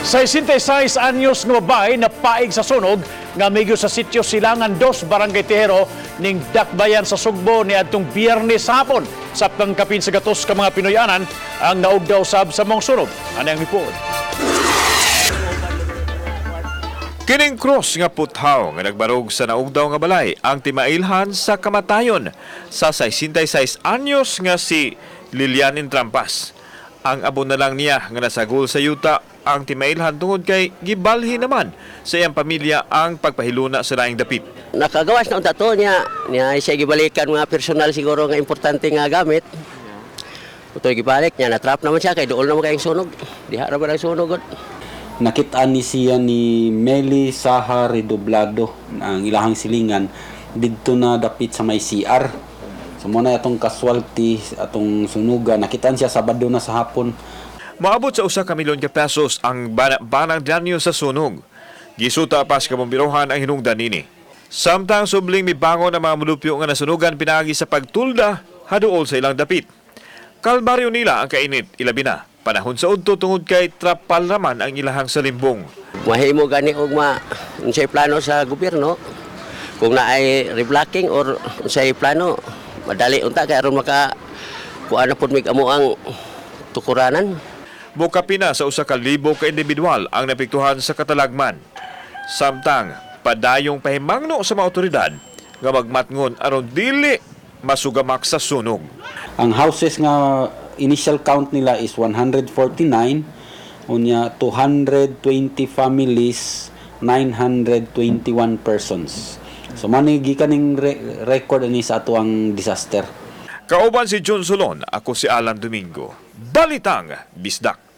66 anyos nga babae na paig sa sunog nga medyo sa sitio Silangan 2, Barangay Tejero ning Dakbayan sa Sugbo ni adtong Biyernes hapon. Sa pangkapin sa gatos ka mga Pinoyanan ang naugdaw sab sa mong sunog. Ano ang report? Kining cross nga puthaw nga nagbarog sa naugdaw nga balay ang timailhan sa kamatayon sa 66 anyos nga si Lilianin Trampas. Ang abo na lang niya nga nasagol sa yuta ang timailhan tungod kay gibalhi naman sa iyang pamilya ang pagpahiluna sa laing dapit. Nakagawas na unta to niya siya gibalikan mga personal siguro nga importante nga gamit. Utoy gibalik niya natrap naman siya kay duol naman kayong sunog. Diha ra ba ang sunog god. Nakitaan ni siya ni Meli Saha Redoblado ang ilahang silingan didto na dapit sa may CR. So muna atong casualty atong sunugan nakitaan siya Sabado na sa hapon. Maabot sa 1 ka milyon ka pesos ang banang danyo sa sunog. Gisuta pas ka bombirohan ang hinungdan nini. Samtang subling mibangon ang mga mulupyo nga nasunugan pinagi sa pagtulda haduol sa ilang dapit. Kalbaryo nila ang kainit ilabi na. Panahon sa udto tungod kay trapal naman ang ilahang salimbong. Mahimo gani og unsay plano sa gobyerno kung naay reblocking or unsay plano madali unta kay aron maka kuan pud mig amo ang tukuranan. Mukapina sa 1,000 ka individual ang napiktuhan sa katalagman. Samtang padayong pahimangno sa mga otoridad nga magmatngon aron dili masugamak sa sunog. Ang houses nga initial count nila is 149, unya 220 families, 921 persons. So manigi kaning record ani sa ato ang disaster. Kauban si John Solon, ako si Alan Domingo. Balitang Bisdak.